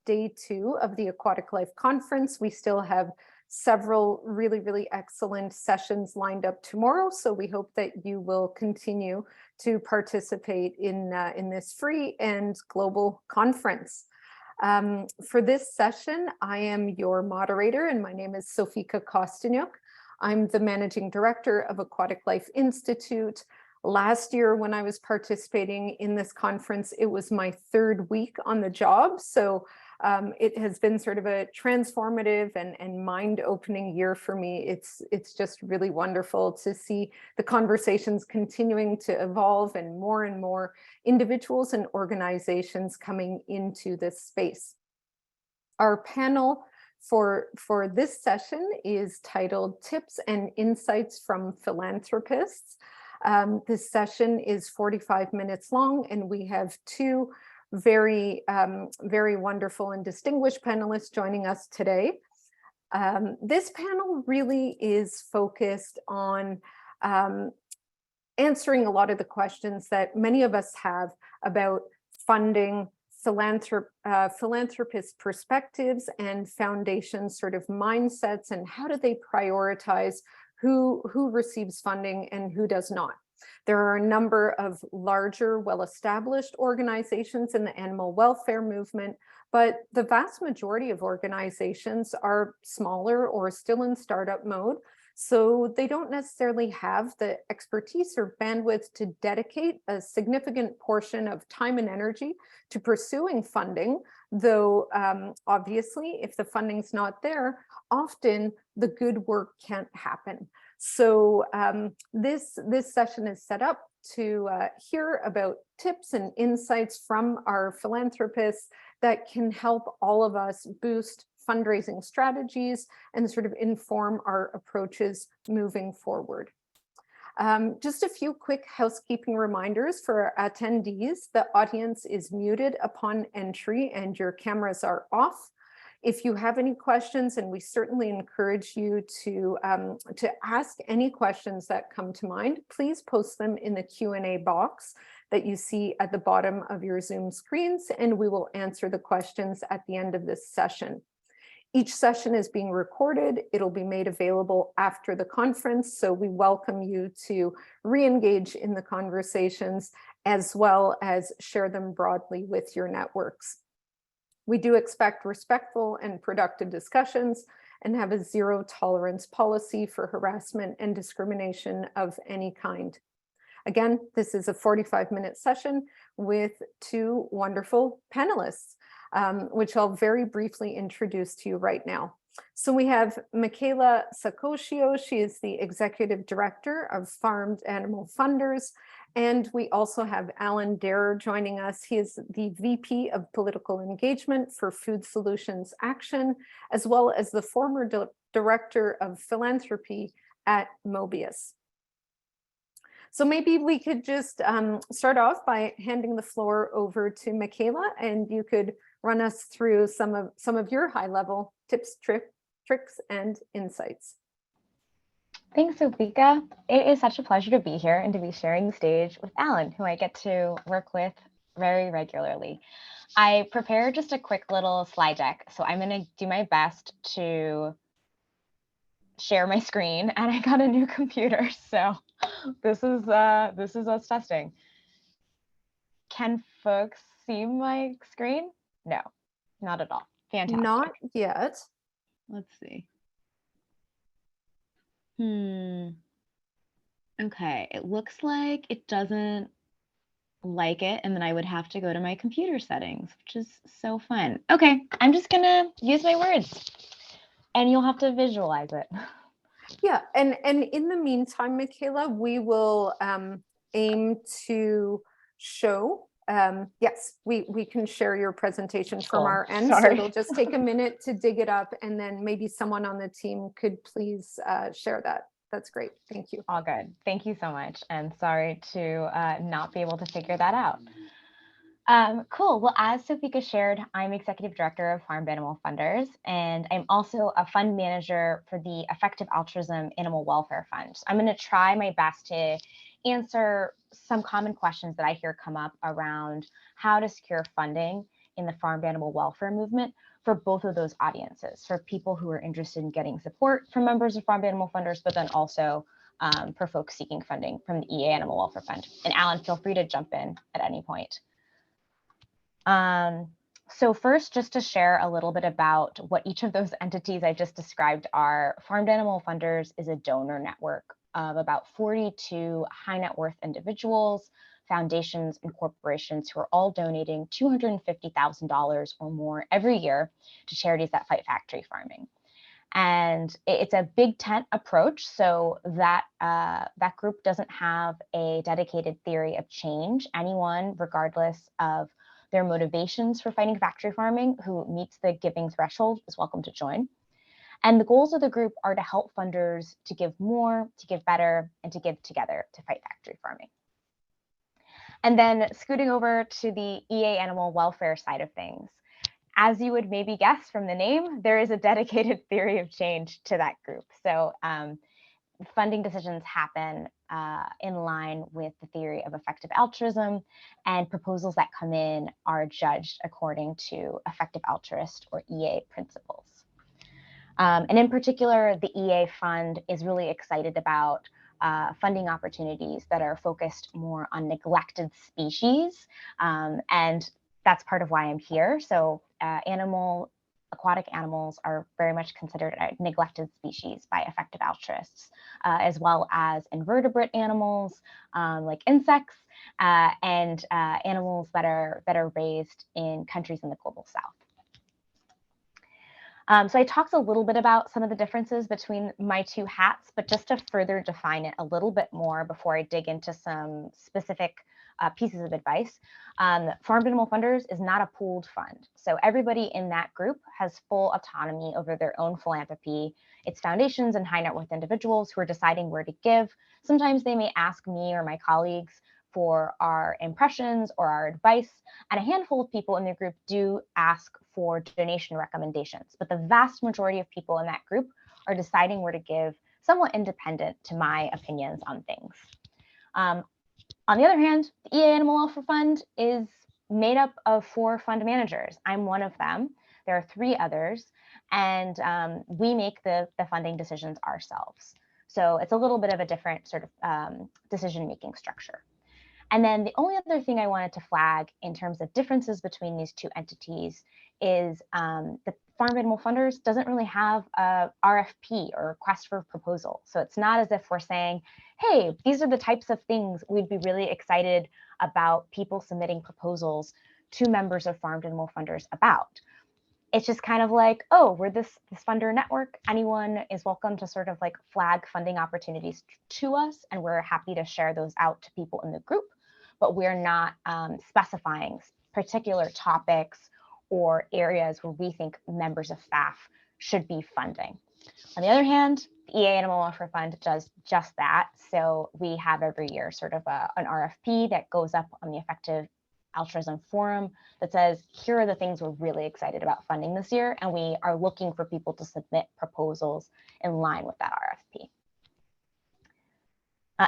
day 2 of the Aquatic Life Conference. We still have several really excellent sessions lined up tomorrow, so we hope that you will continue to participate in this free and global conference. For this session, I am your moderator, and my name is Sofika Kostyniuk. I'm the Managing Director of Aquatic Life Institute. Last year, when I was participating in this conference, it was my 3rd week on the job. So it has been sort of a transformative and mind-opening year for me. It's just really wonderful to see the conversations continuing to evolve and more individuals and organizations coming into this space. Our panel for this session is titled Tips and Insights from Philanthropists. This session is 45 minutes long, and we have 2 very wonderful and distinguished panelists joining us today. This panel really is focused on answering a lot of the questions that many of us have about funding, philanthropist perspectives, and foundation sort of mindsets, and how do they prioritize who receives funding and who does not. There are a number of larger, well-established organizations in the animal welfare movement, but the vast majority of organizations are smaller or still in startup mode. So they don't necessarily have the expertise or bandwidth to dedicate a significant portion of time and energy to pursuing funding, though obviously if the funding's not there, often the good work can't happen. So this session is set up to hear about tips and insights from our philanthropists that can help all of us boost fundraising strategies and sort of inform our approaches moving forward. Just a few quick housekeeping reminders for our attendees. The audience is muted upon entry and your cameras are off. If you have any questions, and we certainly encourage you to ask any questions that come to mind, please post them in the Q&A box that you see at the bottom of your Zoom screens, and we will answer the questions at the end of this session. Each session is being recorded. It'll be made available after the conference, so we welcome you to re-engage in the conversations as well as share them broadly with your networks. We do expect respectful and productive discussions and have a zero tolerance policy for harassment and discrimination of any kind. Again, this is a 45-minute session with 2 wonderful panelists, which I'll very briefly introduce to you right now. So we have Michaela Sacoscio. She is the Executive Director of Farmed Animal Funders. And we also have Alan Derrer joining us. He is the VP of Political Engagement for Food Solutions Action, as well as the former Director of Philanthropy at Mobius. So maybe we could just start off by handing the floor over to Michaela, and you could run us through some of your high-level tips, tricks, and insights. Thanks, Sofika. It is such a pleasure to be here and to be sharing the stage with Alan, who I get to work with very regularly. I prepared just a quick little slide deck, so I'm going to do my best to share my screen, and I got a new computer, so this is us testing. Can folks see my screen? No, not at all. Fantastic. Not yet. Let's see. Okay, it looks like it doesn't like it, and then I would have to go to my computer settings, which is so fun. Okay, I'm just gonna use my words, and you'll have to visualize it. Yeah, and in the meantime, Michaela, we will aim to show. Yes, we can share your presentation from our end. Sorry. So it'll just take a minute to dig it up, and then maybe someone on the team could please share that. That's great. Thank you. All good. Thank you so much. And sorry to not be able to figure that out. Cool. Well, as Sofika shared, I'm Executive Director of Farmed Animal Funders, and I'm also a fund manager for the Effective Altruism Animal Welfare Fund. I'm going to try my best to answer some common questions that I hear come up around how to secure funding in the farmed animal welfare movement for both of those audiences, for people who are interested in getting support from members of farmed animal funders, but then also for folks seeking funding from the EA Animal Welfare Fund. And Alan, feel free to jump in at any point. So first, just to share a little bit about what each of those entities I just described are, Farmed Animal Funders is a donor network of about 42 high net worth individuals, foundations, and corporations who are all donating $250,000 or more every year to charities that fight factory farming. And it's a big tent approach, so that that group doesn't have a dedicated theory of change. Anyone, regardless of their motivations for fighting factory farming, who meets the giving threshold is welcome to join. And the goals of the group are to help funders to give more, to give better, and to give together to fight factory farming. And then scooting over to the EA animal welfare side of things. As you would maybe guess from the name, there is a dedicated theory of change to that group. So funding decisions happen in line with the theory of effective altruism, and proposals that come in are judged according to effective altruist or EA principles. And in particular, the EA fund is really excited about funding opportunities that are focused more on neglected species. And that's part of why I'm here. So aquatic animals are very much considered a neglected species by effective altruists, as well as invertebrate animals like insects and animals that are raised in countries in the global south. So I talked a little bit about some of the differences between my two hats, but just to further define it a little bit more before I dig into some specific pieces of advice, Farmed Animal Funders is not a pooled fund. So everybody in that group has full autonomy over their own philanthropy. It's foundations and high net worth individuals who are deciding where to give. Sometimes they may ask me or my colleagues for our impressions or our advice, and a handful of people in the group do ask for donation recommendations, but the vast majority of people in that group are deciding where to give, somewhat independent to my opinions on things. On the other hand, the EA Animal Welfare Fund is made up of 4 fund managers. I'm one of them. There are 3 others, and we make the funding decisions ourselves. So it's a little bit of a different sort of decision-making structure. And then the only other thing I wanted to flag in terms of differences between these 2 entities is the Farmed Animal Funders doesn't really have a RFP or request for proposal. So it's not as if we're saying, hey, these are the types of things we'd be really excited about people submitting proposals to members of Farmed Animal Funders about. It's just kind of like, oh, we're this funder network. Anyone is welcome to sort of like flag funding opportunities to us, and we're happy to share those out to people in the group. But we're not specifying particular topics or areas where we think members of staff should be funding. On the other hand, the EA Animal Welfare Fund does just that. So we have every year sort of an RFP that goes up on the Effective Altruism Forum that says, here are the things we're really excited about funding this year, and we are looking for people to submit proposals in line with that RFP.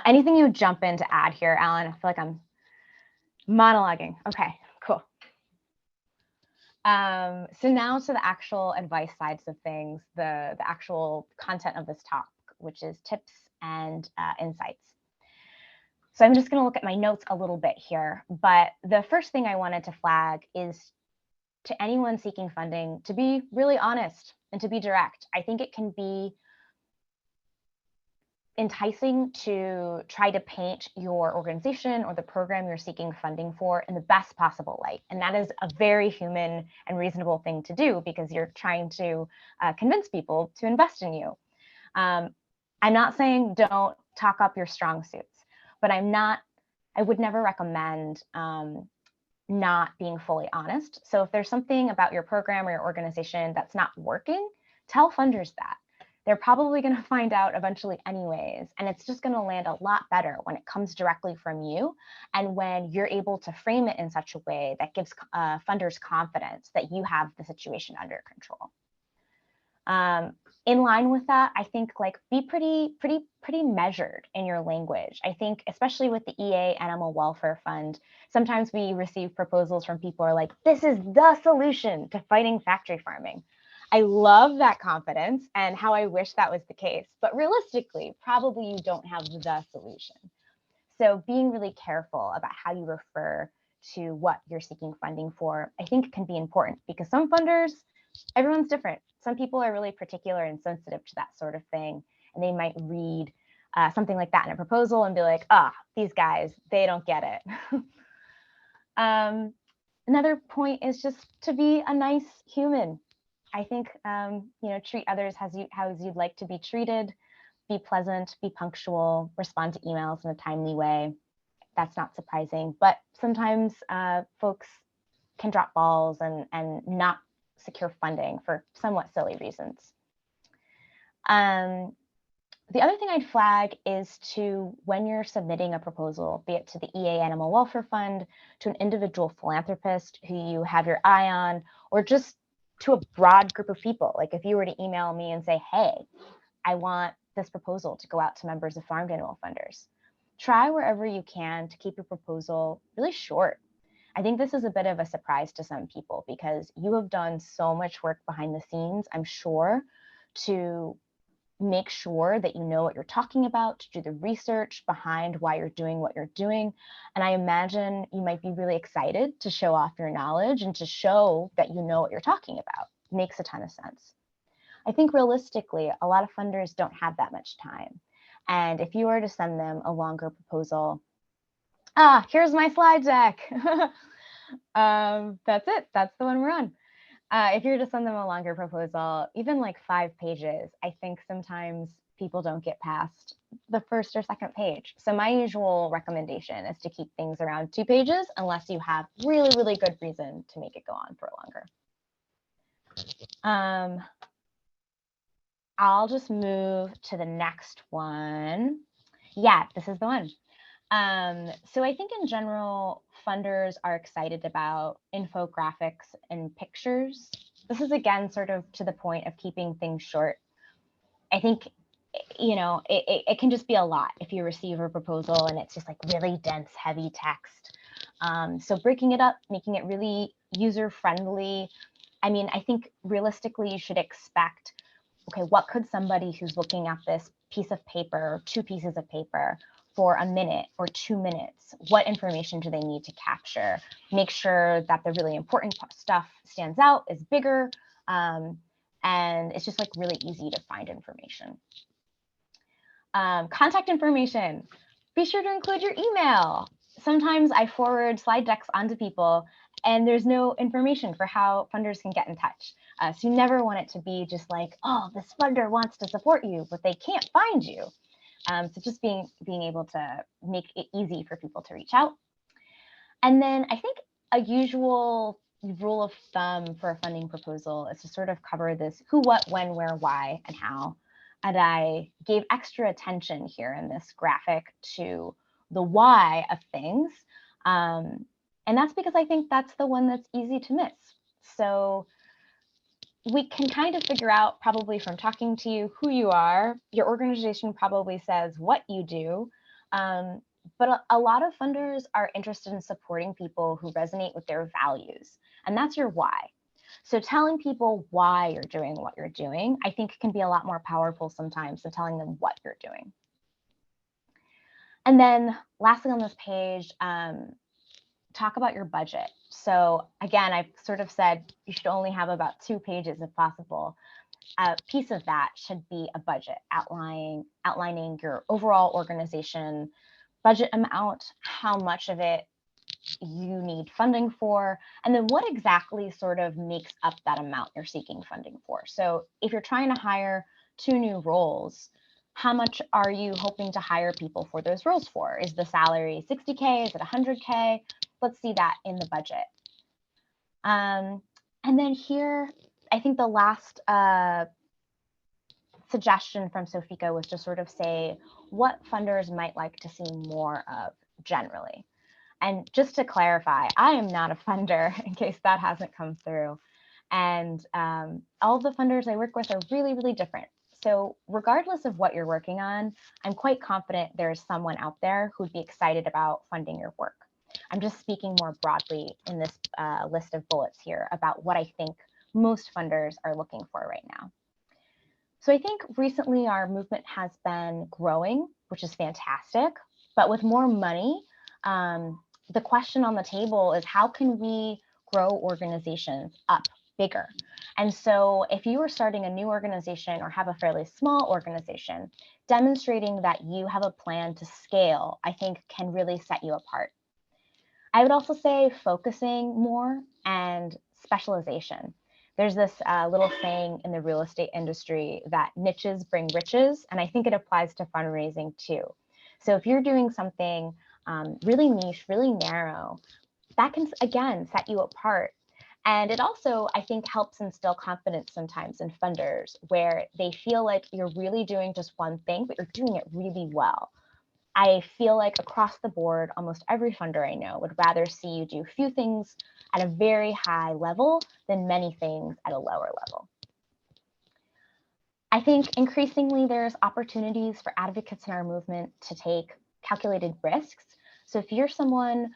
Anything you would jump in to add here, Alan? I feel like I'm monologuing. Okay, cool. So now to the actual advice sides of things, the actual content of this talk, which is tips and insights. So I'm just going to look at my notes a little bit here, but the first thing I wanted to flag is to anyone seeking funding to be really honest and to be direct. I think it can be enticing to try to paint your organization or the program you're seeking funding for in the best possible light. And that is a very human and reasonable thing to do because you're trying to convince people to invest in you. I'm not saying don't talk up your strong suits, but I would never recommend not being fully honest. So if there's something about your program or your organization that's not working, tell funders that. They're probably going to find out eventually anyways, and it's just going to land a lot better when it comes directly from you and when you're able to frame it in such a way that gives funders confidence that you have the situation under control. In line with that, I think like be pretty measured in your language. I think especially with the EA Animal Welfare Fund, sometimes we receive proposals from people who are like, this is the solution to fighting factory farming. I love that confidence and how I wish that was the case. But realistically, probably you don't have the solution. So being really careful about how you refer to what you're seeking funding for, I think can be important because some funders, everyone's different. Some people are really particular and sensitive to that sort of thing. And they might read something like that in a proposal and be like, these guys, they don't get it. Another point is just to be a nice human. I think, treat others as you'd like to be treated, be pleasant, be punctual, respond to emails in a timely way. That's not surprising, but sometimes folks can drop balls and not secure funding for somewhat silly reasons. The other thing I'd flag is to, when you're submitting a proposal, be it to the EA Animal Welfare Fund, to an individual philanthropist who you have your eye on, or just to a broad group of people. Like if you were to email me and say, hey, I want this proposal to go out to members of farmed animal funders. Try wherever you can to keep your proposal really short. I think this is a bit of a surprise to some people because you have done so much work behind the scenes, I'm sure, to make sure that you know what you're talking about, to do the research behind why you're doing what you're doing. And I imagine you might be really excited to show off your knowledge and to show that you know what you're talking about. It makes a ton of sense. I think realistically, a lot of funders don't have that much time. And if you were to send them a longer proposal, here's my slide deck. That's it. That's the one we're on. If you were to send them a longer proposal, even like 5 pages, I think sometimes people don't get past the first or second page. So my usual recommendation is to keep things around 2 pages unless you have really, really good reason to make it go on for longer. I'll just move to the next one. Yeah, this is the one. So I think in general, funders are excited about infographics and pictures. This is again sort of to the point of keeping things short. I think, it can just be a lot if you receive a proposal and it's just like really dense, heavy text. So breaking it up, making it really user-friendly. I mean, I think realistically you should expect, okay, what could somebody who's looking at this piece of paper or 2 pieces of paper for a minute or 2 minutes, what information do they need to capture? Make sure that the really important stuff stands out, is bigger, and it's just like really easy to find information. Contact information. Be sure to include your email. Sometimes I forward slide decks onto people and there's no information for how funders can get in touch. So you never want it to be just like, oh, this funder wants to support you, but they can't find you. So just being able to make it easy for people to reach out. And then I think a usual rule of thumb for a funding proposal is to sort of cover this who, what, when, where, why, and how. And I gave extra attention here in this graphic to the why of things. And that's because I think that's the one that's easy to miss. So we can kind of figure out probably from talking to you who you are. Your organization probably says what you do. But a lot of funders are interested in supporting people who resonate with their values. And that's your why. So telling people why you're doing what you're doing, I think can be a lot more powerful sometimes than telling them what you're doing. And then lastly on this page, talk about your budget. So again, I've sort of said you should only have about 2 pages if possible. A piece of that should be a budget outlining your overall organization budget amount, how much of it you need funding for, and then what exactly sort of makes up that amount you're seeking funding for. So if you're trying to hire 2 new roles, how much are you hoping to hire people for those roles for? Is the salary 60K? Is it 100K? Let's see that in the budget. And then here, I think the last suggestion from Sofika was to sort of say what funders might like to see more of generally. And just to clarify, I am not a funder in case that hasn't come through. And all the funders I work with are really, really different. So regardless of what you're working on, I'm quite confident there's someone out there who'd be excited about funding your work. I'm just speaking more broadly in this list of bullets here about what I think most funders are looking for right now. So I think recently our movement has been growing, which is fantastic, but with more money, the question on the table is how can we grow organizations up bigger? And so if you are starting a new organization or have a fairly small organization, demonstrating that you have a plan to scale, I think can really set you apart. I would also say focusing more and specialization. There's this little saying in the real estate industry that niches bring riches, and I think it applies to fundraising too. So if you're doing something really niche, really narrow, that can, again, set you apart. And it also, I think, helps instill confidence sometimes in funders where they feel like you're really doing just one thing, but you're doing it really well. I feel like across the board, almost every funder I know would rather see you do few things at a very high level than many things at a lower level. I think increasingly there's opportunities for advocates in our movement to take calculated risks. So if you're someone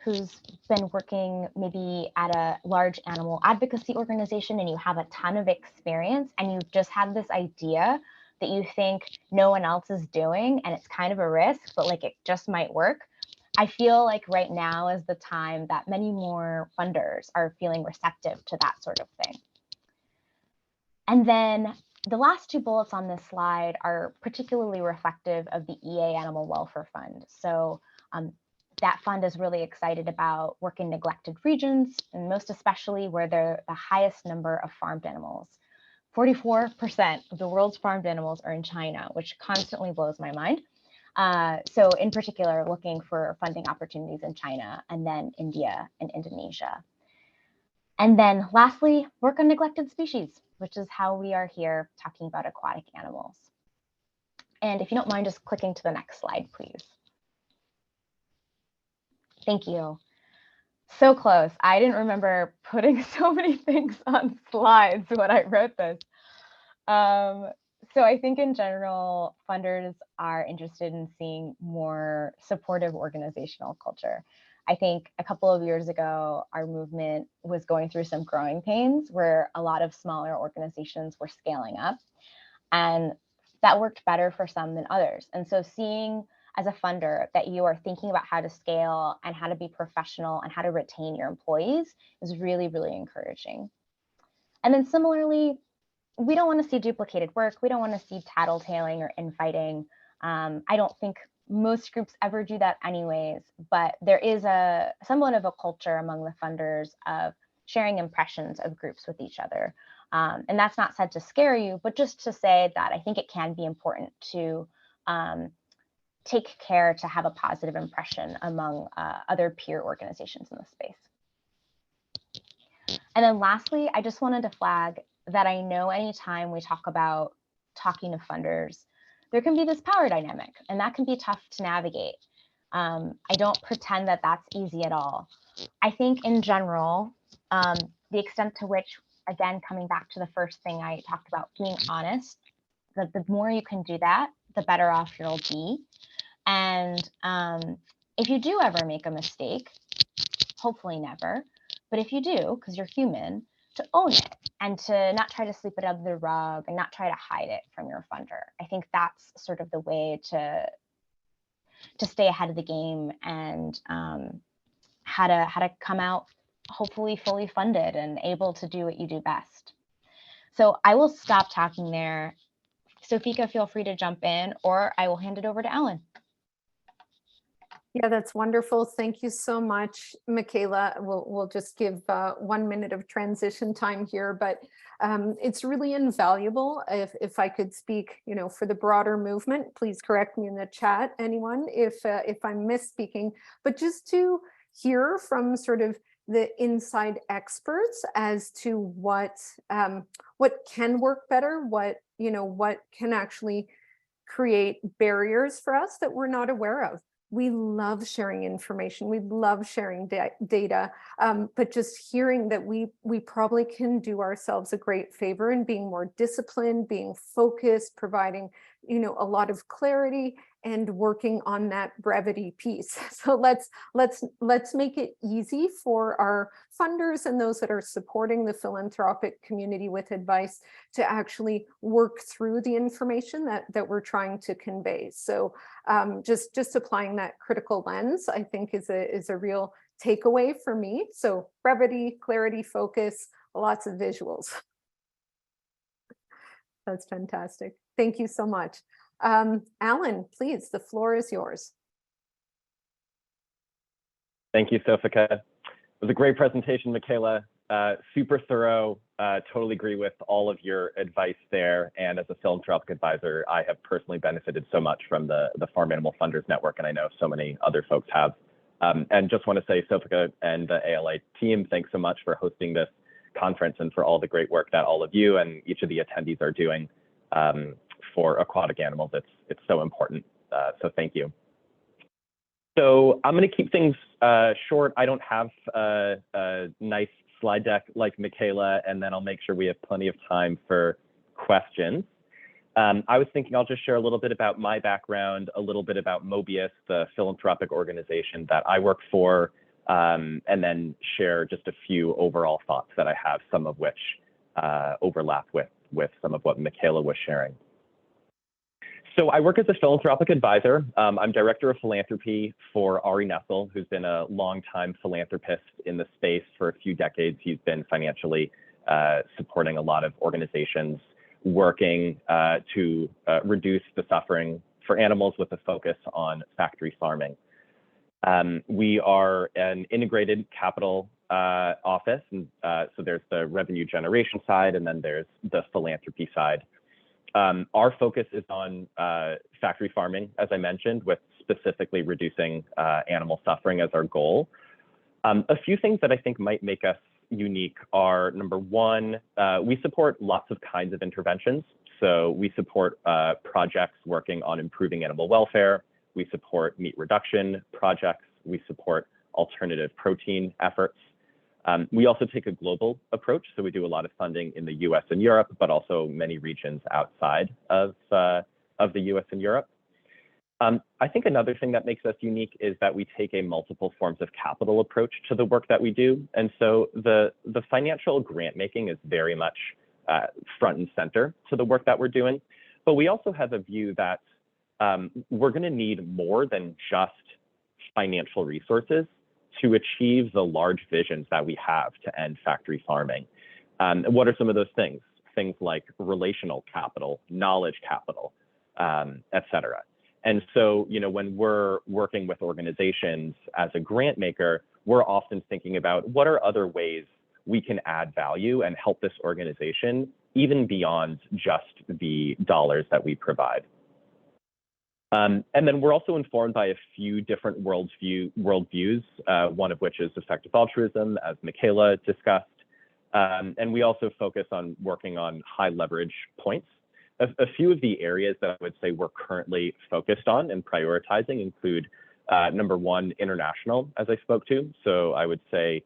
who's been working maybe at a large animal advocacy organization and you have a ton of experience and you just have this idea that you think no one else is doing and it's kind of a risk, but like it just might work, I feel like right now is the time that many more funders are feeling receptive to that sort of thing. And then the last two bullets on this slide are particularly reflective of the EA Animal Welfare Fund. So that fund is really excited about working neglected regions, and most especially where there are the highest number of farmed animals. 44% of the world's farmed animals are in China, which constantly blows my mind. So in particular, looking for funding opportunities in China and then India and Indonesia. And then lastly, work on neglected species, which is how we are here talking about aquatic animals. And if you don't mind just clicking to the next slide, please. Thank you. So close. I didn't remember putting so many things on slides when I wrote this. So I think in general, funders are interested in seeing more supportive organizational culture. I think a couple of years ago, our movement was going through some growing pains where a lot of smaller organizations were scaling up, and that worked better for some than others. And so seeing as a funder that you are thinking about how to scale and how to be professional and how to retain your employees is really, really encouraging. And then similarly, we don't want to see duplicated work. We don't want to see tattletaling or infighting. I don't think most groups ever do that anyways, but there is a somewhat of a culture among the funders of sharing impressions of groups with each other. And that's not said to scare you, but just to say that I think it can be important to take care to have a positive impression among other peer organizations in the space. And then lastly, I just wanted to flag that I know anytime we talk about talking to funders, there can be this power dynamic, and that can be tough to navigate. I don't pretend that that's easy at all. I think in general, the extent to which, again, coming back to the first thing I talked about, being honest, the more you can do that, the better off you'll be. And if you do ever make a mistake, hopefully never, but if you do, because you're human, to own it and to not try to sweep it under the rug and not try to hide it from your funder. I think that's sort of the way to stay ahead of the game and how to come out hopefully fully funded and able to do what you do best. So I will stop talking there. Sofika, feel free to jump in, or I will hand it over to Ellen. Yeah, that's wonderful. Thank you so much, Michaela. We'll just give 1 minute of transition time here, but it's really invaluable. If I could speak, for the broader movement, please correct me in the chat, anyone, if I'm misspeaking, but just to hear from sort of the inside experts as to what can work better, what can actually create barriers for us that we're not aware of. we love sharing information, we love sharing data, but just hearing that we probably can do ourselves a great favor in being more disciplined, being focused, providing, a lot of clarity, and working on that brevity piece. So let's make it easy for our funders and those that are supporting the philanthropic community with advice to actually work through the information that we're trying to convey. So just applying that critical lens, I think, is a real takeaway for me. So brevity, clarity, focus, lots of visuals. That's fantastic. Thank you so much. Alan, please, the floor is yours. Thank you, Sofika. It was a great presentation, Michaela. Super thorough. Totally agree with all of your advice there. And as a philanthropic advisor, I have personally benefited so much from the Farm Animal Funders Network, and I know so many other folks have. And just want to say, Sofika and the ALA team, thanks so much for hosting this conference and for all the great work that all of you and each of the attendees are doing for aquatic animals. It's so important. So thank you. So I'm going to keep things short. I don't have a nice slide deck like Michaela, and then I'll make sure we have plenty of time for questions. I was thinking I'll just share a little bit about my background, a little bit about Mobius, the philanthropic organization that I work for, and then share just a few overall thoughts that I have, some of which overlap with some of what Michaela was sharing. So I work as a philanthropic advisor. I'm director of philanthropy for Ari Nessel, who's been a longtime philanthropist in the space for a few decades. He's been financially supporting a lot of organizations working to reduce the suffering for animals with a focus on factory farming. We are an integrated capital office, and so there's the revenue generation side, and then there's the philanthropy side. Our focus is on factory farming, as I mentioned, with specifically reducing animal suffering as our goal. A few things that I think might make us unique are, number one, we support lots of kinds of interventions. So we support projects working on improving animal welfare. We support meat reduction projects. We support alternative protein efforts. We also take a global approach. So we do a lot of funding in the US and Europe, but also many regions outside of the US and Europe. I think another thing that makes us unique is that we take a multiple forms of capital approach to the work that we do. And so the financial grant making is very much front and center to the work that we're doing. But we also have a view that we're going to need more than just financial resources to achieve the large visions that we have to end factory farming. What are some of those things? Things like relational capital, knowledge capital, et cetera. And so, when we're working with organizations as a grant maker, we're often thinking about what are other ways we can add value and help this organization even beyond just the dollars that we provide. And then we're also informed by a few different worldviews, one of which is effective altruism, as Michaela discussed. And we also focus on working on high leverage points. A few of the areas that I would say we're currently focused on and prioritizing include, number one, international, as I spoke to. So I would say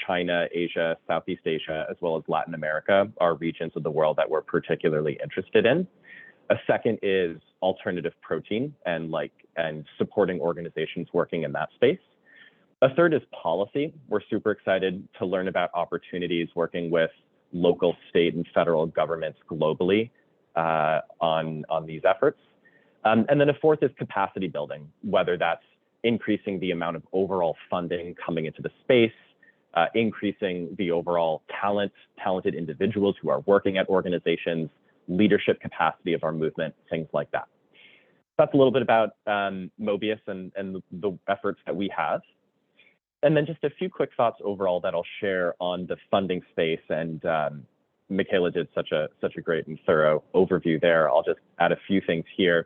China, Asia, Southeast Asia, as well as Latin America are regions of the world that we're particularly interested in. A second is alternative protein and supporting organizations working in that space. A third is policy. We're super excited to learn about opportunities working with local, state, and federal governments globally on these efforts. And then a fourth is capacity building, whether that's increasing the amount of overall funding coming into the space, increasing the overall talented individuals who are working at organizations, leadership capacity of our movement, things like that. That's a little bit about Mobius and the efforts that we have. And then just a few quick thoughts overall that I'll share on the funding space. And Michaela did such a great and thorough overview there. I'll just add a few things here.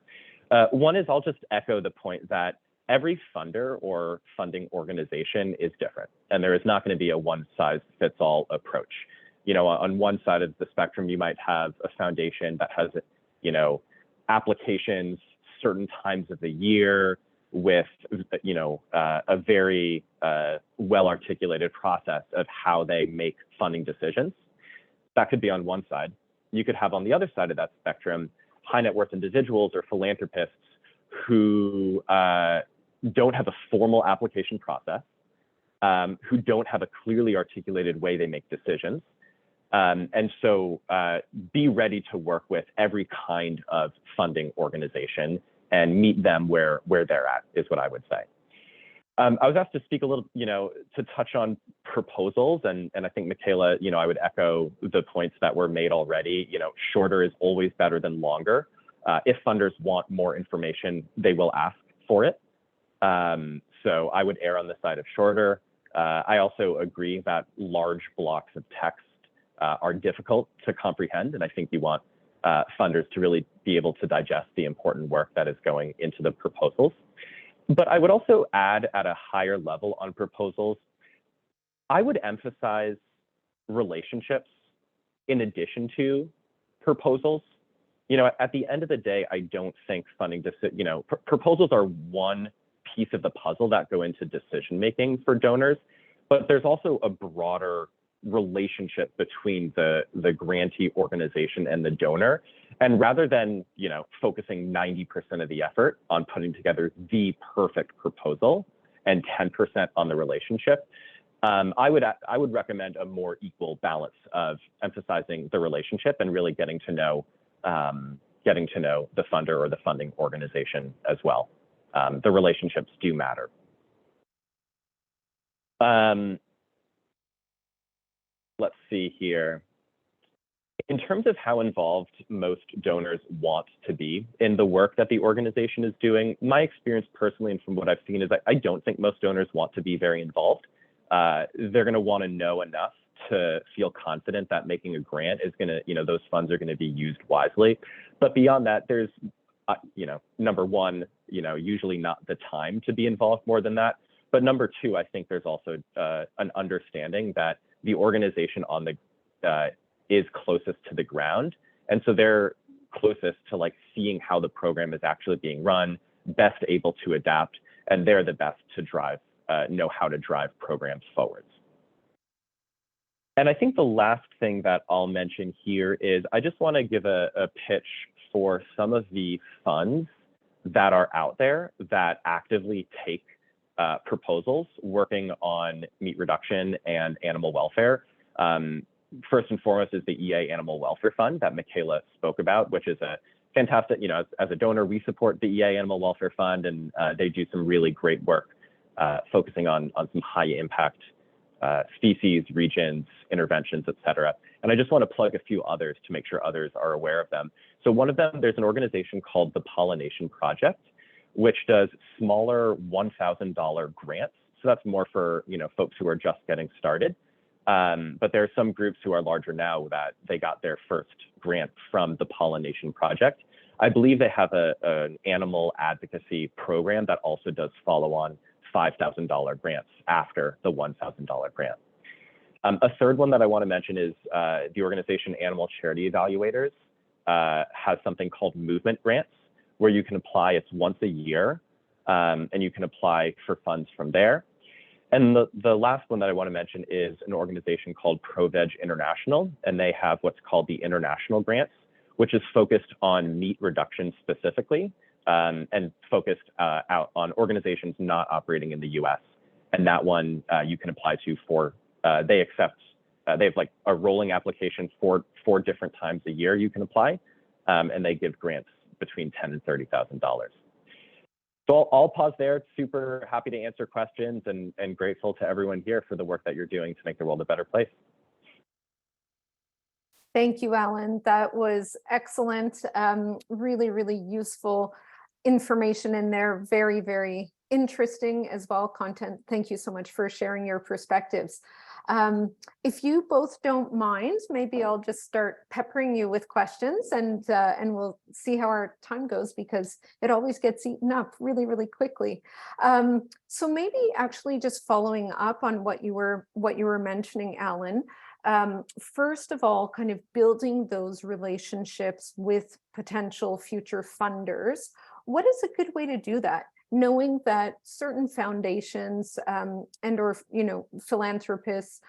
One is I'll just echo the point that every funder or funding organization is different, and there is not going to be a one-size-fits-all approach. On one side of the spectrum, you might have a foundation that has, applications certain times of the year, with, a very well-articulated process of how they make funding decisions. That could be on one side. You could have on the other side of that spectrum, high net worth individuals or philanthropists who don't have a formal application process, who don't have a clearly articulated way they make decisions. And so be ready to work with every kind of funding organization and meet them where they're at, is what I would say. I was asked to speak a little, to touch on proposals, and I think, Michaela, I would echo the points that were made already. Shorter is always better than longer. If funders want more information, they will ask for it. So I would err on the side of shorter. I also agree that large blocks of text are difficult to comprehend, and I think you want funders to really be able to digest the important work that is going into the proposals. But I would also add, at a higher level on proposals, I would emphasize relationships in addition to proposals. At the end of the day, I don't think funding, proposals are one piece of the puzzle that go into decision making for donors, but there's also a broader relationship between the grantee organization and the donor. And rather than, focusing 90% of the effort on putting together the perfect proposal and 10% on the relationship, I would recommend a more equal balance of emphasizing the relationship and really getting to know the funder or the funding organization as well. The relationships do matter. Let's see here. In terms of how involved most donors want to be in the work that the organization is doing, my experience personally and from what I've seen is I don't think most donors want to be very involved. They're going to want to know enough to feel confident that making a grant is going to, those funds are going to be used wisely. But beyond that, there's, number one, usually not the time to be involved more than that. But number two, I think there's also an understanding that the organization on the is closest to the ground. And so they're closest to seeing how the program is actually being run, best able to adapt, and they're the best to know how to drive programs forwards. And I think the last thing that I'll mention here is I just want to give a pitch for some of the funds that are out there that actively take proposals working on meat reduction and animal welfare. First and foremost is the EA Animal Welfare Fund that Michaela spoke about, which is a fantastic, as a donor, we support the EA Animal Welfare Fund, and they do some really great work focusing on some high impact species, regions, interventions, et cetera. And I just want to plug a few others to make sure others are aware of them. So one of them, there's an organization called the Pollination Project, which does smaller $1,000 grants. So that's more for folks who are just getting started. But there are some groups who are larger now that they got their first grant from the Pollination Project. I believe they have an animal advocacy program that also does follow on $5,000 grants after the $1,000 grant. A third one that I want to mention is the organization Animal Charity Evaluators has something called movement grants, where you can apply. It's once a year, and you can apply for funds from there. And the last one that I want to mention is an organization called ProVeg International, and they have what's called the International Grants, which is focused on meat reduction specifically, and focused out on organizations not operating in the US. And that one you can apply to for, they have a rolling application for 4 different times a year you can apply, and they give grants between $10,000 and $30,000. So I'll pause there. Super happy to answer questions and grateful to everyone here for the work that you're doing to make the world a better place. Thank you, Alan. That was excellent. Really, really useful information in there. Very, very interesting as well content. Thank you so much for sharing your perspectives. If you both don't mind, maybe I'll just start peppering you with questions, and we'll see how our time goes, because it always gets eaten up really, really quickly. So maybe actually just following up on what you were mentioning, Alan. First of all, kind of building those relationships with potential future funders. What is a good way to do that? knowing that certain foundations and or philanthropists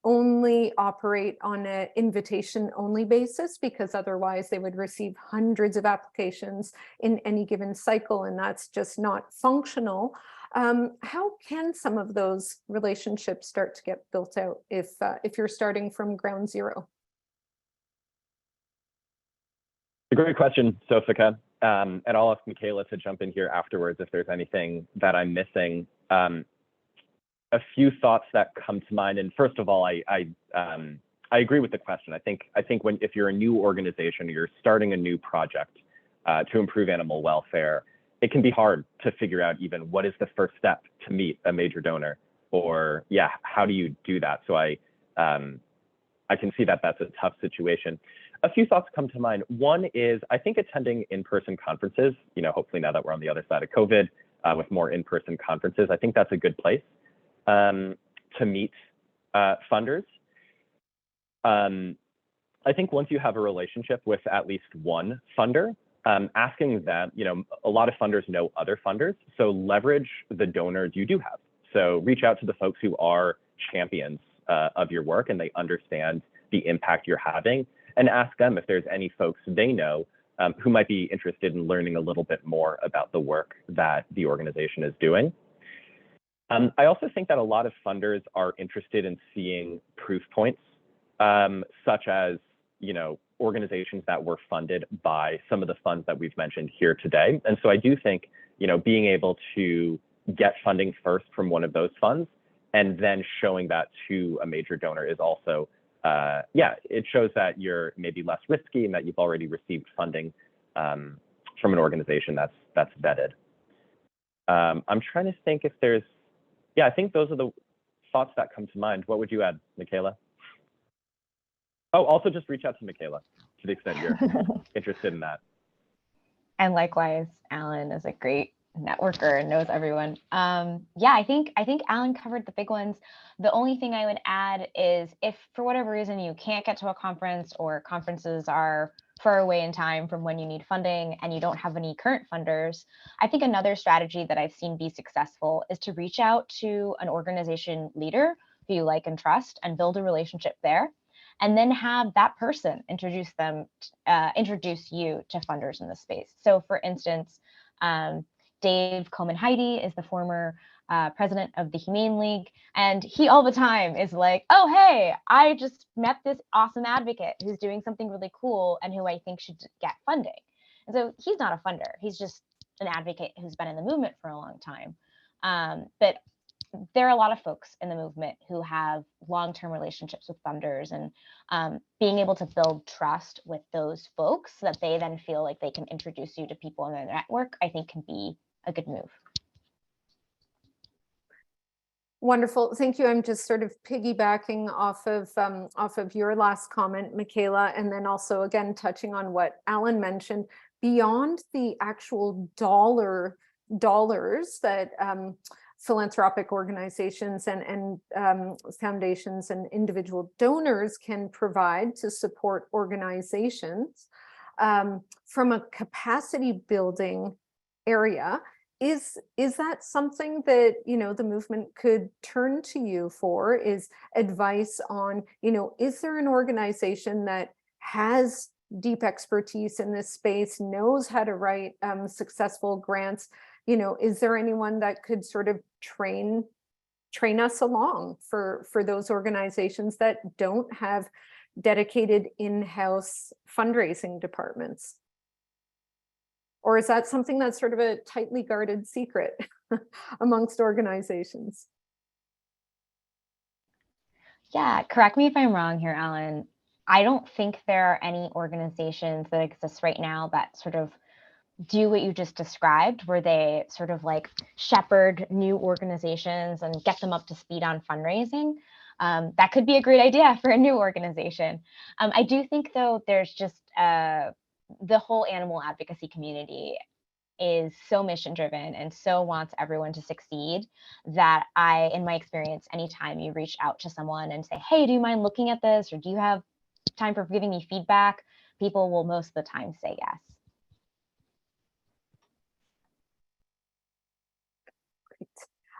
only operate on an invitation only basis, because otherwise they would receive hundreds of applications in any given cycle, and that's just not functional. How can some of those relationships start to get built out if you're starting from ground zero? A great question, Sofika. And I'll ask Michaela to jump in here afterwards if there's anything that I'm missing. A few thoughts that come to mind. And first of all, I agree with the question. I think if you're a new organization, or you're starting a new project to improve animal welfare, it can be hard to figure out even what is the first step to meet a major donor, or how do you do that? So I can see that that's a tough situation. A few thoughts come to mind. One is, I think attending in-person conferences, hopefully now that we're on the other side of COVID, with more in-person conferences, I think that's a good place to meet funders. I think once you have a relationship with at least one funder, asking them, a lot of funders know other funders, so leverage the donors you do have. So reach out to the folks who are champions of your work and they understand the impact you're having, and ask them if there's any folks they know who might be interested in learning a little bit more about the work that the organization is doing. I also think that a lot of funders are interested in seeing proof points, such as, organizations that were funded by some of the funds that we've mentioned here today. And so I do think, being able to get funding first from one of those funds and then showing that to a major donor is also, it shows that you're maybe less risky and that you've already received funding from an organization that's vetted. I'm trying to think if there's, I think those are the thoughts that come to mind. What would you add, Michaela? Oh, also just reach out to Michaela to the extent you're interested in that. And likewise, Alan is a great networker and knows everyone. I think Alan covered the big ones. The only thing I would add is, if for whatever reason you can't get to a conference, or conferences are far away in time from when you need funding and you don't have any current funders, I think another strategy that I've seen be successful is to reach out to an organization leader who you like and trust and build a relationship there, and then have that person introduce you to funders in the space. So for instance, Dave Komen-Heidi is the former president of the Humane League, and he all the time is like, oh, hey, I just met this awesome advocate who's doing something really cool and who I think should get funding. And so he's not a funder, he's just an advocate who's been in the movement for a long time. But there are a lot of folks in the movement who have long-term relationships with funders, and being able to build trust with those folks so that they then feel like they can introduce you to people in their network, I think can be a good move. Wonderful, thank you. I'm just sort of piggybacking off of your last comment, Michaela, and then also again touching on what Alan mentioned. Beyond the actual dollars that philanthropic organizations and foundations and individual donors can provide to support organizations, from a capacity building area, is that something that the movement could turn to you for? Is advice on, is there an organization that has deep expertise in this space, knows how to write successful grants? Is there anyone that could sort of train us along for those organizations that don't have dedicated in-house fundraising departments? Or is that something that's sort of a tightly guarded secret amongst organizations? Yeah, correct me if I'm wrong here, Alan. I don't think there are any organizations that exist right now that sort of do what you just described, where they sort of like shepherd new organizations and get them up to speed on fundraising. That could be a great idea for a new organization. I do think, though, there's just the whole animal advocacy community is so mission driven and so wants everyone to succeed that in my experience, anytime you reach out to someone and say, hey, do you mind looking at this? Or do you have time for giving me feedback? People will most of the time say yes.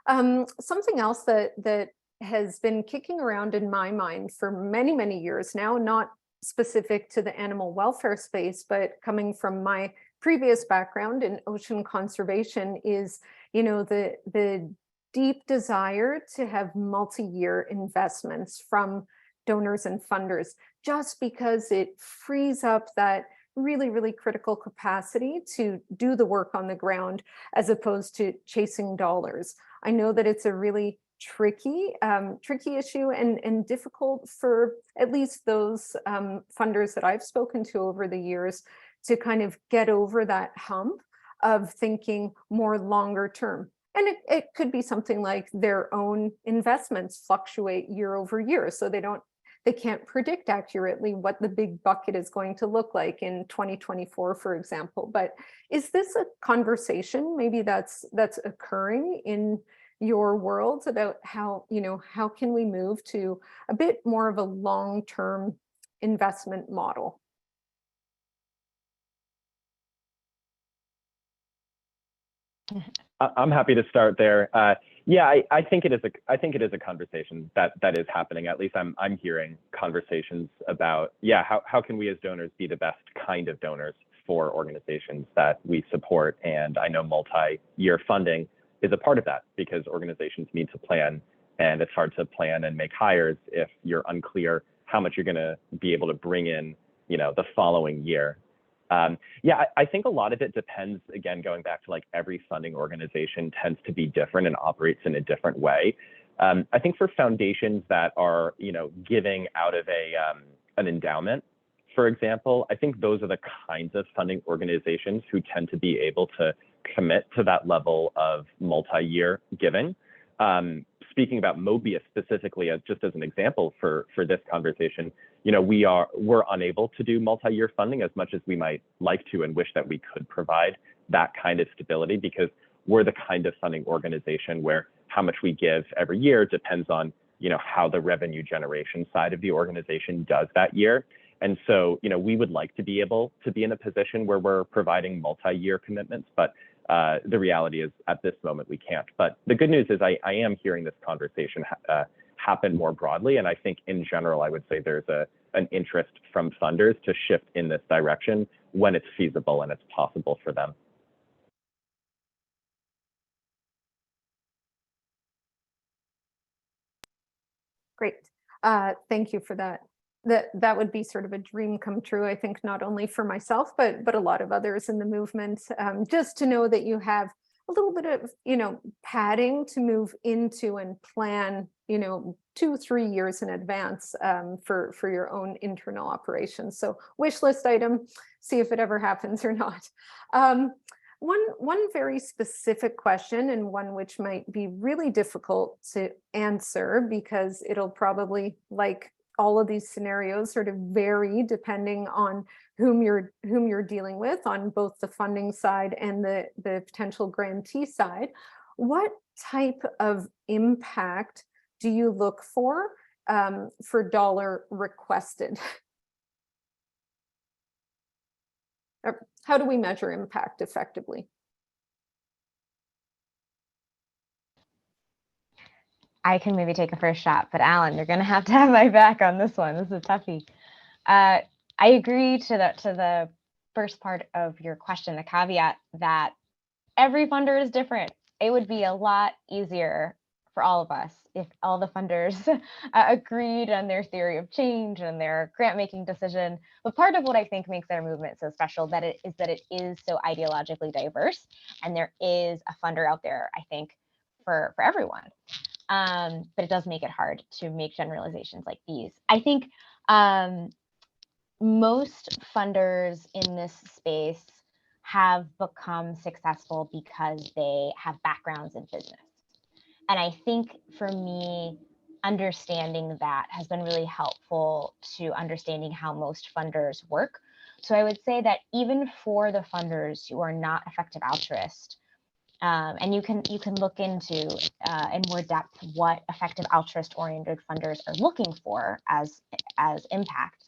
Something else that has been kicking around in my mind for many, many years now, not specific to the animal welfare space, but coming from my previous background in ocean conservation, is, the deep desire to have multi-year investments from donors and funders, just because it frees up that really, really critical capacity to do the work on the ground as opposed to chasing dollars. I know that it's a really tricky issue and difficult for at least those funders that I've spoken to over the years to kind of get over that hump of thinking more longer term. And it could be something like their own investments fluctuate year over year, so they can't predict accurately what the big bucket is going to look like in 2024, for example. But is this a conversation maybe that's occurring in your world about how can we move to a bit more of a long-term investment model? I'm happy to start there. Yeah, I think it is a conversation that is happening. At least I'm hearing conversations about, yeah, how can we as donors be the best kind of donors for organizations that we support? And I know multi-year funding is a part of that, because organizations need to plan, and it's hard to plan and make hires if you're unclear how much you're going to be able to bring in, the following year. Yeah, I think a lot of it depends, again, going back to like every funding organization tends to be different and operates in a different way. I think for foundations that are, giving out of an endowment, for example, I think those are the kinds of funding organizations who tend to be able to commit to that level of multi-year giving. Speaking about Mobius specifically, just as an example for this conversation, we're unable to do multi-year funding as much as we might like to and wish that we could provide that kind of stability, because we're the kind of funding organization where how much we give every year depends on, how the revenue generation side of the organization does that year. And so, we would like to be able to be in a position where we're providing multi-year commitments, but the reality is at this moment we can't. But the good news is I am hearing this conversation happen more broadly, and I think in general I would say there's an interest from funders to shift in this direction when it's feasible and it's possible for them. Great. Thank you for that. That would be sort of a dream come true, I think, not only for myself, but a lot of others in the movement, just to know that you have a little bit of, padding to move into and plan, 2-3 years in advance for your own internal operations. So wish list item, see if it ever happens or not. One very specific question, and one which might be really difficult to answer because it'll probably, like all of these scenarios, sort of vary depending on whom you're dealing with on both the funding side and the potential grantee side. What type of impact do you look for dollar requested? How do we measure impact effectively? I can maybe take a first shot, but Alan, you're going to have my back on this one. This is a toughie. I agree to the first part of your question, the caveat that every funder is different. It would be a lot easier for all of us if all the funders agreed on their theory of change and their grant-making decision. But part of what I think makes our movement so special that it is so ideologically diverse, and there is a funder out there, I think, for everyone. But it does make it hard to make generalizations like these. I think most funders in this space have become successful because they have backgrounds in business. And I think for me, understanding that has been really helpful to understanding how most funders work. So I would say that even for the funders who are not effective altruists, and you can look into in more depth what effective altruist-oriented funders are looking for as impact.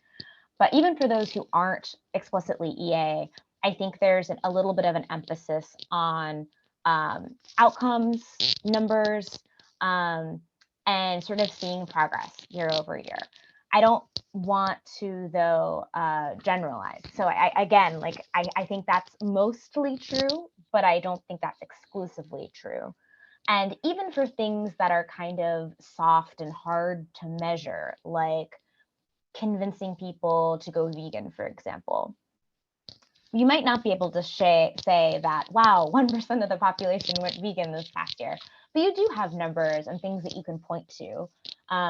But even for those who aren't explicitly EA, I think there's a little bit of an emphasis on outcomes, numbers, and sort of seeing progress year over year. I don't want to, though, generalize. So again, like I think that's mostly true, but I don't think that's exclusively true. And even for things that are kind of soft and hard to measure, like convincing people to go vegan, for example, you might not be able to say that, wow, 1% of the population went vegan this past year, but you do have numbers and things that you can point to,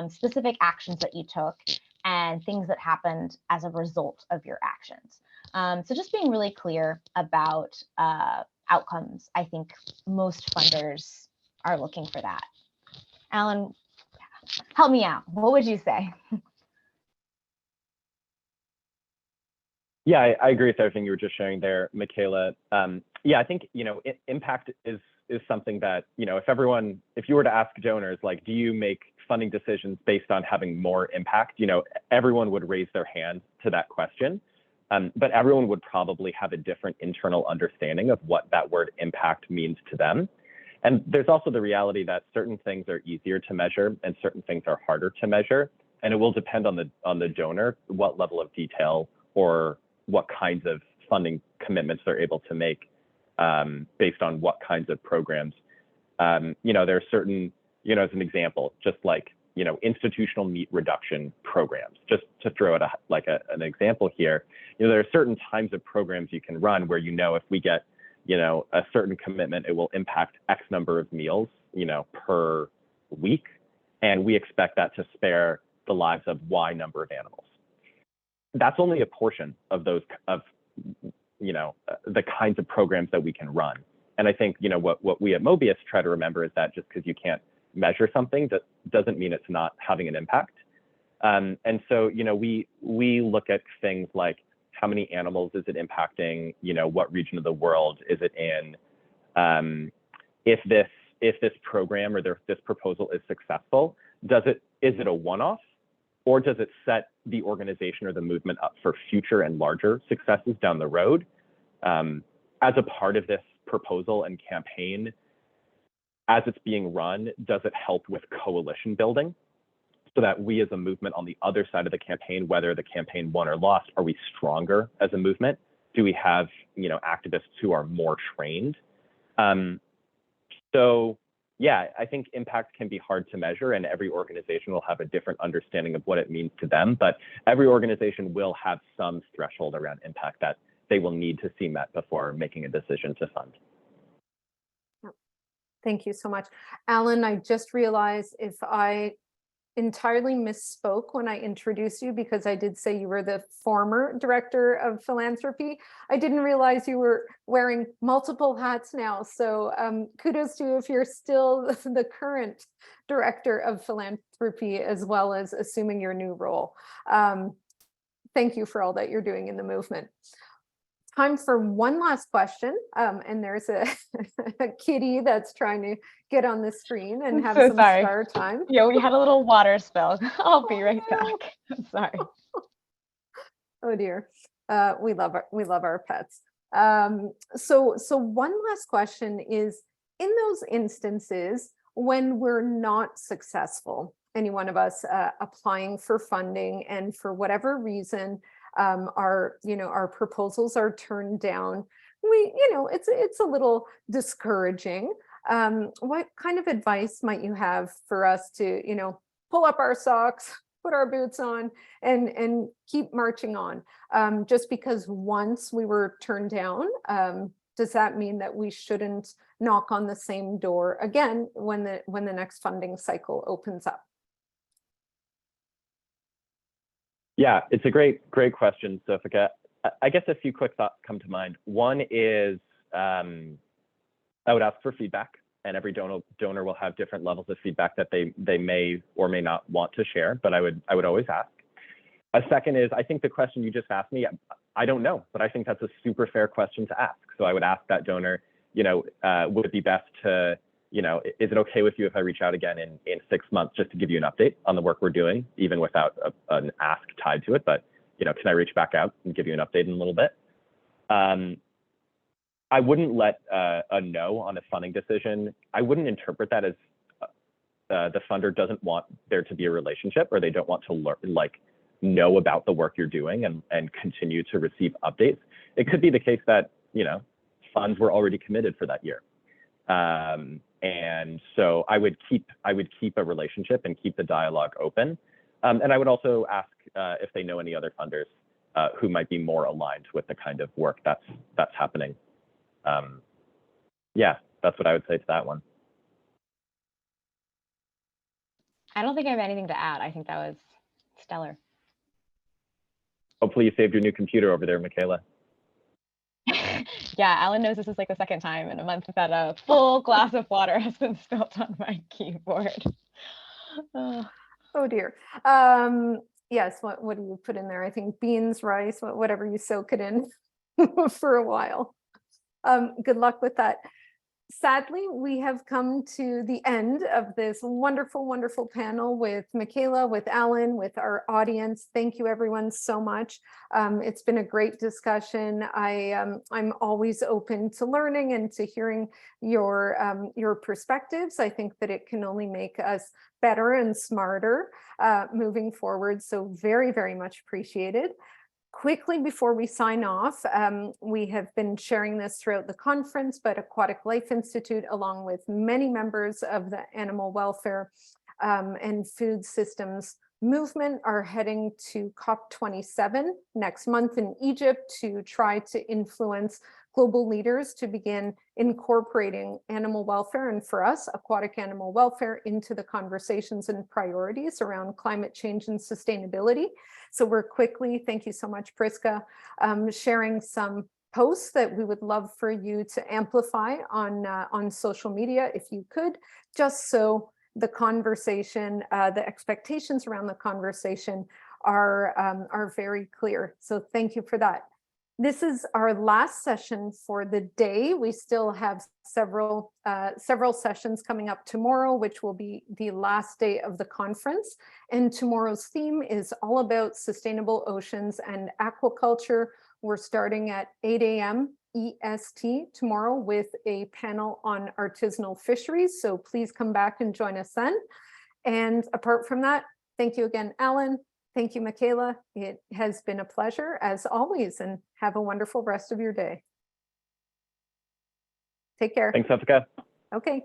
specific actions that you took and things that happened as a result of your actions. So just being really clear about outcomes, I think most funders are looking for that. Alan, help me out. What would you say? Yeah, I agree with everything you were just sharing there, Michaela. Yeah, I think, impact is something that, if you were to ask donors, like, do you make funding decisions based on having more impact? Everyone would raise their hand to that question, but everyone would probably have a different internal understanding of what that word impact means to them. And there's also the reality that certain things are easier to measure and certain things are harder to measure. And it will depend on the donor, what level of detail or what kinds of funding commitments they're able to make based on what kinds of programs. There are certain, as an example, just like, institutional meat reduction programs, just to throw out an example here, there are certain times of programs you can run where, if we get, a certain commitment, it will impact X number of meals, per week. And we expect that to spare the lives of Y number of animals. That's only a portion of those the kinds of programs that we can run. And I think, what we at Mobius try to remember is that just because you can't measure something, that doesn't mean it's not having an impact. And so, we look at things like how many animals is it impacting, what region of the world is it in? If this program or this proposal is successful, is it a one-off? Or does it set the organization or the movement up for future and larger successes down the road? As a part of this proposal and campaign, as it's being run, does it help with coalition building so that we as a movement on the other side of the campaign, whether the campaign won or lost, are we stronger as a movement? Do we have, activists who are more trained? So yeah, I think impact can be hard to measure, and every organization will have a different understanding of what it means to them, but every organization will have some threshold around impact that they will need to see met before making a decision to fund. Thank you so much. Alan, I just realized if I entirely misspoke when I introduced you, because I did say you were the former director of philanthropy. I didn't realize you were wearing multiple hats now. So kudos to you if you're still the current director of philanthropy, as well as assuming your new role. Thank you for all that you're doing in the movement. Time for one last question. And there's a kitty that's trying to get on the screen and have some star time. Yeah, we had a little water spill. I'll be right back. I'm sorry. Oh dear. We love our pets. So one last question is, in those instances when we're not successful, any one of us applying for funding, and for whatever reason our proposals are turned down, it's a little discouraging. What kind of advice might you have for us to pull up our socks, put our boots on, and keep marching on? Just because once we were turned down, does that mean that we shouldn't knock on the same door again when the next funding cycle opens up? Yeah, it's a great question, Sofika. I guess a few quick thoughts come to mind. One is I would ask for feedback, and every donor will have different levels of feedback that they may or may not want to share, but I would always ask. A second is, I think the question you just asked me, I don't know, but I think that's a super fair question to ask. So I would ask that donor, would it be best to, is it okay with you if I reach out again in 6 months just to give you an update on the work we're doing, even without an ask tied to it? But, can I reach back out and give you an update in a little bit? I wouldn't let a no on a funding decision. I wouldn't interpret that as the funder doesn't want there to be a relationship, or they don't want to learn, know about the work you're doing and continue to receive updates. It could be the case that, funds were already committed for that year. And so I would keep a relationship and keep the dialogue open. And I would also ask if they know any other funders who might be more aligned with the kind of work that's happening. Yeah, that's what I would say to that one. I don't think I have anything to add. I think that was stellar. Hopefully you saved your new computer over there, Michaela. Yeah, Alan knows this is like the second time in a month that a full glass of water has been spilled on my keyboard. Oh dear. Yes, what do you put in there? I think beans, rice, whatever you soak it in for a while. Good luck with that. Sadly, we have come to the end of this wonderful, wonderful panel with Michaela, with Alan, with our audience. Thank you everyone so much. It's been a great discussion. I'm always open to learning and to hearing your perspectives. I think that it can only make us better and smarter moving forward. So very, very much appreciated. Quickly before we sign off, we have been sharing this throughout the conference, but Aquatic Life Institute, along with many members of the animal welfare and food systems movement, are heading to COP27 next month in Egypt to try to influence global leaders to begin incorporating animal welfare, and for us, aquatic animal welfare, into the conversations and priorities around climate change and sustainability. So we're quickly, thank you so much, Priska, sharing some posts that we would love for you to amplify on social media, if you could, just so the conversation, the expectations around the conversation are very clear. So thank you for that. This is our last session for the day. We still have several sessions coming up tomorrow, which will be the last day of the conference. And tomorrow's theme is all about sustainable oceans and aquaculture. We're starting at 8 a.m. EST tomorrow with a panel on artisanal fisheries. So please come back and join us then. And apart from that, thank you again, Alan. Thank you, Michaela. It has been a pleasure as always, and have a wonderful rest of your day. Take care. Thanks, Jessica. Okay.